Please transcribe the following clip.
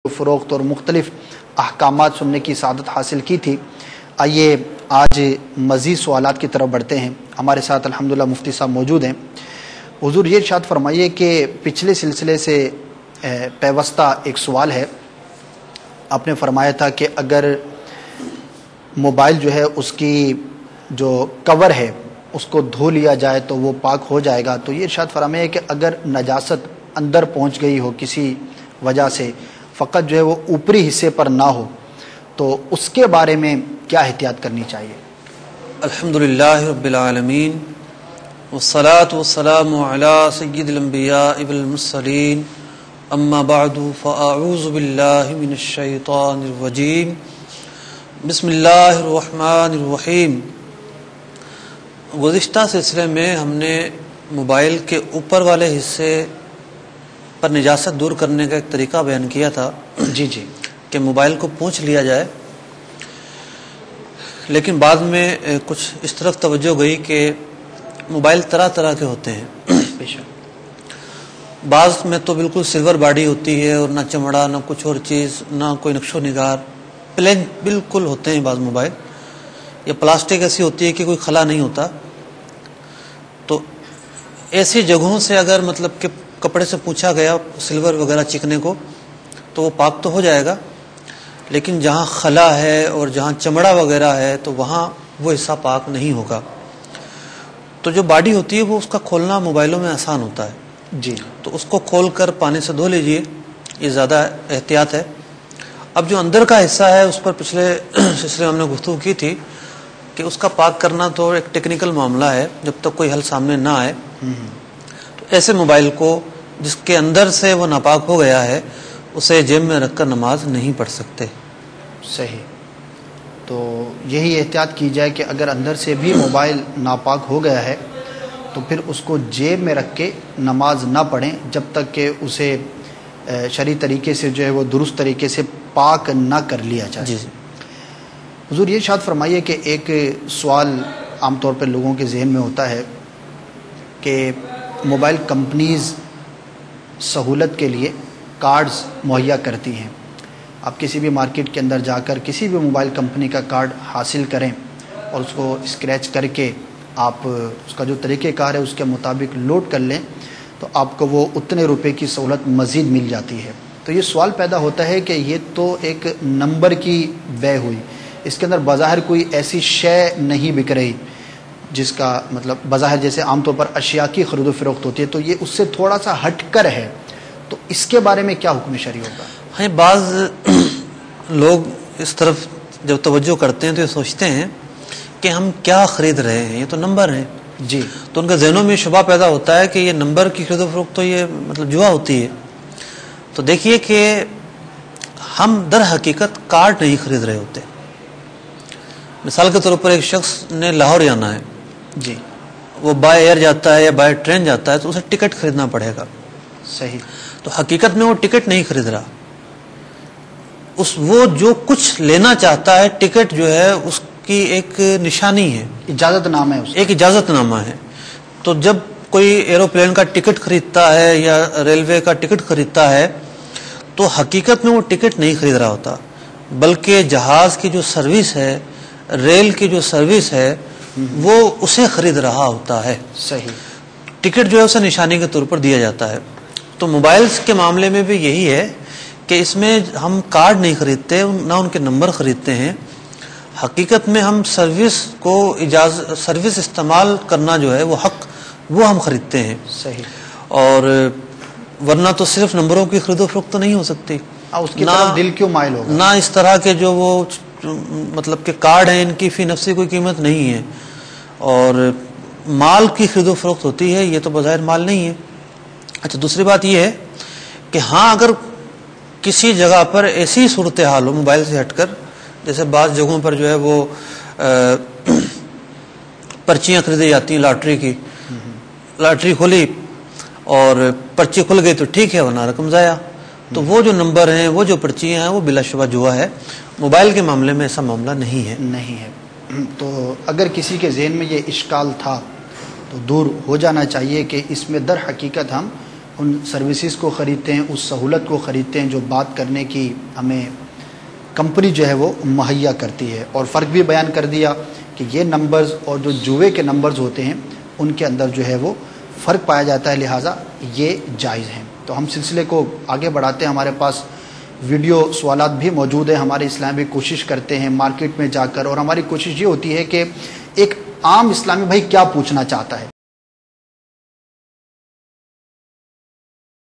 فروخت اور مختلف احکامات سننے کی سعادت حاصل کی تھی۔ آئیے آج مزید سوالات کی طرف بڑھتے ہیں۔ ہمارے ساتھ الحمدللہ مفتی صاحب موجود ہیں۔ حضور یہ ارشاد فرمائیے کہ پچھلے سلسلے سے پیوستہ ایک سوال ہے۔ آپ نے فرمایا تھا کہ اگر موبائل جو ہے اس کی جو کور ہے اس کو دھو لیا جائے تو وہ پاک ہو جائے گا، تو یہ ارشاد فرمائیے کہ اگر نجاست اندر پہنچ گئی ہو کسی وجہ سے، فقط جو ہے وہ اوپری حصے پر نہ ہو، تو اس کے بارے میں کیا احتیاط کرنی چاہیے؟ الحمدللہ رب العالمین والصلاة والسلام علی سید الانبیاء والمرسلین، اما بعد فاعوذ باللہ من الشیطان الرجیم، بسم اللہ الرحمن الرحیم۔ گزشتہ سلسلے میں ہم نے موبائل کے اوپر والے حصے پر نجاست دور کرنے کا ایک طریقہ بیان کیا تھا جی کہ موبائل کو پوچھ لیا جائے، لیکن بعد میں کچھ اس طرف توجہ گئی کہ موبائل طرح طرح کے ہوتے ہیں۔ بعض میں تو بالکل سلور باڈی ہوتی ہے اور نہ چمڑا نہ کچھ اور چیز، نہ کوئی نقش و نگار، پلین بالکل ہوتے ہیں بعض موبائل، یا پلاسٹک ایسی ہوتی ہے کہ کوئی خلا نہیں ہوتا۔ تو ایسی جگہوں سے اگر مطلب کہ کپڑے سے پوچھا گیا سلور وغیرہ چکنے کو تو وہ پاک تو ہو جائے گا، لیکن جہاں خلا ہے اور جہاں چمڑا وغیرہ ہے تو وہاں وہ حصہ پاک نہیں ہوگا۔ تو جو باڈی ہوتی ہے وہ اس کا کھولنا موبائلوں میں آسان ہوتا ہے جی، تو اس کو کھول کر پانی سے دھو لیجئے، یہ زیادہ احتیاط ہے۔ اب جو اندر کا حصہ ہے اس پر پچھلے سلسلے میں ہم نے گفتگو کی تھی کہ اس کا پاک کرنا تو ایک ٹیکنیکل معاملہ ہے، جب تک کوئی حل سامنے نہ آئے۔ تو ایسے موبائل کو جس کے اندر سے وہ ناپاک ہو گیا ہے اسے جیب میں رکھ کر نماز نہیں پڑھ سکتے۔ صحیح، تو یہی احتیاط کی جائے کہ اگر اندر سے بھی موبائل ناپاک ہو گیا ہے تو پھر اس کو جیب میں رکھ کے نماز نہ پڑھیں جب تک کہ اسے شرعی طریقے سے جو ہے وہ درست طریقے سے پاک نہ کر لیا جائے۔ جی حضور یہ ارشاد فرمائیے کہ ایک سوال عام طور پر لوگوں کے ذہن میں ہوتا ہے کہ موبائل کمپنیز سہولت کے لیے کارڈز مہیا کرتی ہیں۔ آپ کسی بھی مارکیٹ کے اندر جا کر کسی بھی موبائل کمپنی کا کارڈ حاصل کریں اور اس کو اسکریچ کر کے آپ اس کا جو طریقہ کار ہے اس کے مطابق لوڈ کر لیں تو آپ کو وہ اتنے روپے کی سہولت مزید مل جاتی ہے۔ تو یہ سوال پیدا ہوتا ہے کہ یہ تو ایک نمبر کی بے ہوئی، اس کے اندر بظاہر کوئی ایسی شے نہیں بک رہی جس کا مطلب بظاہر جیسے عام طور پر اشیاء کی خرید و فروخت ہوتی ہے، تو یہ اس سے تھوڑا سا ہٹ کر ہے، تو اس کے بارے میں کیا حکم شرعی ہوگا؟ ہاں، بعض لوگ اس طرف جب توجہ کرتے ہیں تو یہ سوچتے ہیں کہ ہم کیا خرید رہے ہیں، یہ تو نمبر ہیں جی، تو ان کے ذہنوں میں شبہ پیدا ہوتا ہے کہ یہ نمبر کی خرید و فروخت تو یہ مطلب جوا ہوتی ہے۔ تو دیکھیے کہ ہم در حقیقت کارڈ نہیں خرید رہے ہوتے۔ مثال کے طور پر ایک شخص نے لاہور جانا ہے، جی، وہ بائی ایئر جاتا ہے یا بائی ٹرین جاتا ہے تو اسے ٹکٹ خریدنا پڑے گا۔ صحیح، تو حقیقت میں وہ ٹکٹ نہیں خرید رہا، وہ جو کچھ لینا چاہتا ہے ٹکٹ جو ہے اس کی ایک نشانی ہے، اجازت نامہ ہے اس کا، ایک اجازت نامہ ہے۔ تو جب کوئی ایروپلین کا ٹکٹ خریدتا ہے یا ریلوے کا ٹکٹ خریدتا ہے تو حقیقت میں وہ ٹکٹ نہیں خرید رہا ہوتا، بلکہ جہاز کی جو سروس ہے، ریل کی جو سروس ہے، وہ اسے خرید رہا ہوتا ہے۔ صحیح، ٹکٹ جو ہے اسے نشانی کے طور پر دیا جاتا ہے۔ تو موبائلز کے معاملے میں بھی یہی ہے کہ اس میں ہم کارڈ نہیں خریدتے، نہ ان کے نمبر خریدتے ہیں، حقیقت میں ہم سروس استعمال کرنا جو ہے وہ حق وہ ہم خریدتے ہیں۔ صحیح، اور ورنہ تو صرف نمبروں کی خرید و فروخت تو نہیں ہو سکتی، اس کی طرف دل کیوں مائل ہوگا؟ نہ اس طرح کے جو وہ مطلب کہ کارڈ ہیں ان کی فی نفسی کوئی قیمت نہیں ہے، اور مال کی خرید و فروخت ہوتی ہے، یہ تو بظاہر مال نہیں ہے۔ اچھا، دوسری بات یہ ہے کہ ہاں اگر کسی جگہ پر ایسی صورتحال ہو موبائل سے ہٹ کر، جیسے بعض جگہوں پر جو ہے وہ پرچیاں خریدی جاتی ہیں لاٹری کی، لاٹری کھولی اور پرچی کھل گئی تو ٹھیک ہے، ورنہ رقم ضائع۔ تو وہ جو نمبر ہیں، وہ جو پرچیاں ہیں، وہ بلا شبہ جوا ہے۔ موبائل کے معاملے میں ایسا معاملہ نہیں ہے۔ تو اگر کسی کے ذہن میں یہ اشکال تھا تو دور ہو جانا چاہیے کہ اس میں در حقیقت ہم ان سروسز کو خریدتے ہیں، اس سہولت کو خریدتے ہیں جو بات کرنے کی ہمیں کمپنی جو ہے وہ مہیا کرتی ہے، اور فرق بھی بیان کر دیا کہ یہ نمبرز اور جو جوئے کے نمبرز ہوتے ہیں ان کے اندر جو ہے وہ فرق پایا جاتا ہے، لہٰذا یہ جائز ہیں۔ تو ہم سلسلے کو آگے بڑھاتے ہیں، ہمارے پاس ویڈیو سوالات بھی موجود ہیں، ہمارے اسلامی کوشش کرتے ہیں مارکیٹ میں جا کر، اور ہماری کوشش یہ ہوتی ہے کہ ایک عام اسلامی بھائی کیا پوچھنا چاہتا ہے